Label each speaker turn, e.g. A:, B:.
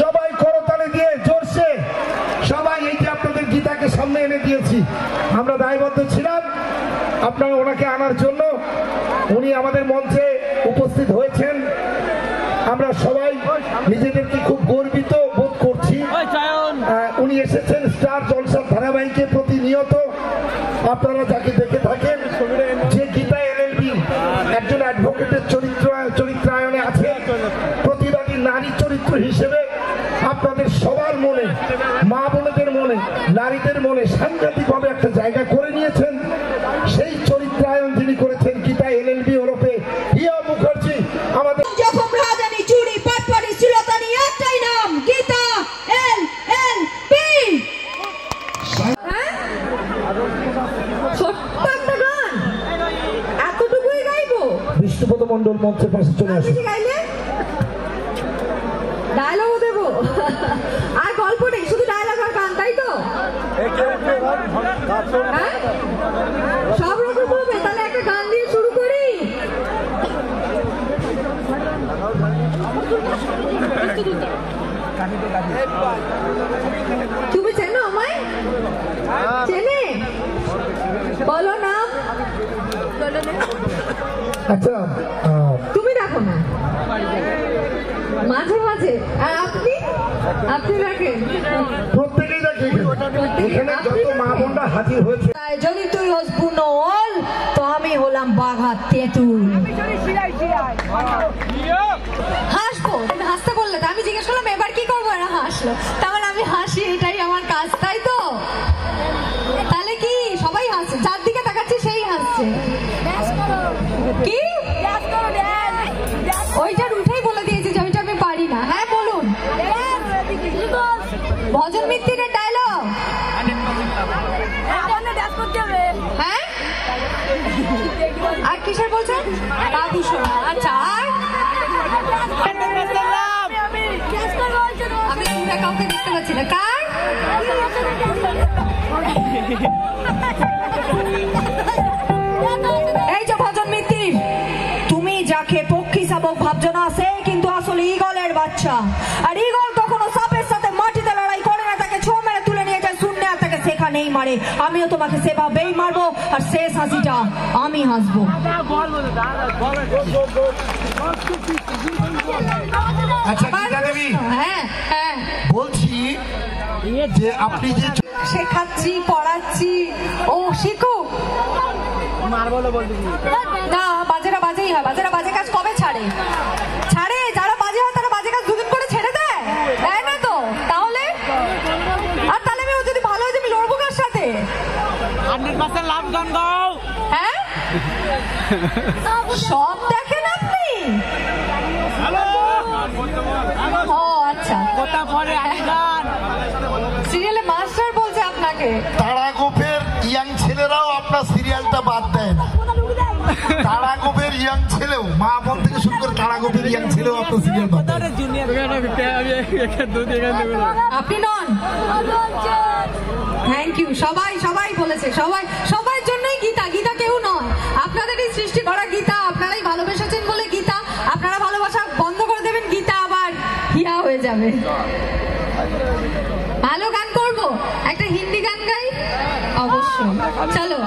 A: সবাই করতালি দিয়ে জোরছে সবাই এই যে আপনাদের গীতাকে সামনে এনে দিয়েছি, আমরা দায়বদ্ধ ছিলাম আপনারা ওনাকে আনার জন্য। উনি আমাদের মঞ্চে উপস্থিত হয়েছেন, আমরা সবাই নিজেদেরকে খুব গর্বিত বোধ করছি। উনি এসেছেন স্টার জলসার ধারাবাহিকে প্রতিনিয়ত আপনারা যাকে দেখে থাকেন, যে গীতা এলএলবি একজন অ্যাডভোকেটের চরিত্রায়নে আছে, প্রতিবাদী নারী চরিত্র হিসেবে আপনাদের সবার মনে, মা বোনেদের মনে, নারীদের মনে সাংঘাতিকভাবে একটা জায়গা করে নিয়েছেন। সেই চরিত্রায়ন যিনি করেছেন গীতা এলএলবি ওরফে হিয়া মুখার্জি। আমাদের
B: রাজানি চুরি পাটপাড়ি শ্লীলতানি একটাই নাম, গীতা এলএলবি। ছোট্ট একটা গান, এতটুকুই গাইবো?
A: বিষ্ণুপদ মন্ডল মঞ্চের পাশে চলে আসে।
B: ডায়লগও দেবো আর গল্প নেই, শুধু ডায়লগ আর গান, তাই তো? সব রকম হবে, তাহলে একটা গান দিয়ে শুরু করি। তুমি চেনো আমায়? চেনে? বলো নাম।
A: আচ্ছা
B: তুমি দেখো না মাঝে মাঝে, আর আপনি দেখেন?
A: প্রত্যেকেই দেখে। এখানে যত মা বোনরা হাজির হয়েছে,
B: যদি তুই হস বুনোল তো আমি হলাম বাঘা তেঁতুল। হাসবো, তুমি হাসতে বললে তো, আমি জিজ্ঞেস করলাম এবার কি করবো, এরা হাসলো, তাহলে আমি হাসি, এটাই আমার কাজ, তাই তো? তাহলে কি সবাই হাসছে, যার দিকে তাকাচ্ছে সেই হাসছে। কি ওইটার উঠেই বলে দিয়েছি যে ওইটা আমি পারি না। হ্যাঁ বলুন, ভজন মিত্তিরের ডায়লগ। হ্যাঁ, আর কিসের বলছেন? বাবুসোনা। আচ্ছা, আর আমি দূরে কাউকে দেখতে পাচ্ছি না। কার? এই যে ভজন মিত্তির, তুমি যাকে পক্ষী শাবক ভাবছো না, সে কিন্তু আসলে ঈগলের বাচ্চা। আর ঈগল কখনো সাপের সাথে মাটিতে লড়াই করে না, তাকে ছো মেরে তুলে নিয়ে যায় শূন্য, আর তাকে সেখানেই মারে। আমিও তোমাকে সেভাবেই মারবো, আর শেষ হাসিটা আমি হাসবো।
A: আচ্ছা গীতা দেবী,
B: হ্যাঁ হ্যাঁ
A: বলছি যে আপনি যে
B: শেখাচ্ছি, পড়াচ্ছি, ও শিখুক না। বাজেরা বাজেই হয়, বাজেরা বাজে কাজ কবে ছাড়ে? যারা বাজে হয় তারা বাজে কাজ দুদিন করে ছেড়ে দেয় না তো? তাহলে আর তাহলে আমি যদি ভালো হয়, আমি লড়বো কার সাথে?
C: 100% লাভ গান গাও।
B: হ্যাঁ, সব দেখেন আপনি? ও আচ্ছা, সিরিয়ালে মাস্টার বলছে আপনাকে।
A: তারাগোপের ইয়াং ছেলেরাও আপনার সিরিয়ালটা বাদ দেয় না। তারাগোপের ইয়াং ছেলেও, মা বোন থেকে শুরু করে তারাগোপের ইয়াং ছেলেও আপনার সিরিয়াল বাদ দেয়।
B: আপনি নন? Thank you. সবাই বলেছে, সবার জন্যই গীতা। গীতা কেউ নয়, আপনাদেরই সৃষ্টি করা গীতা। আপনারাই ভালোবেসেছেন বলে গীতা। আপনারা ভালোবাসা বন্ধ করে দেবেন, গীতা আবার হিয়া হয়ে যাবে। ভালো গান করবো, একটা হিন্দি গান গাই অবশ্যই। চলো।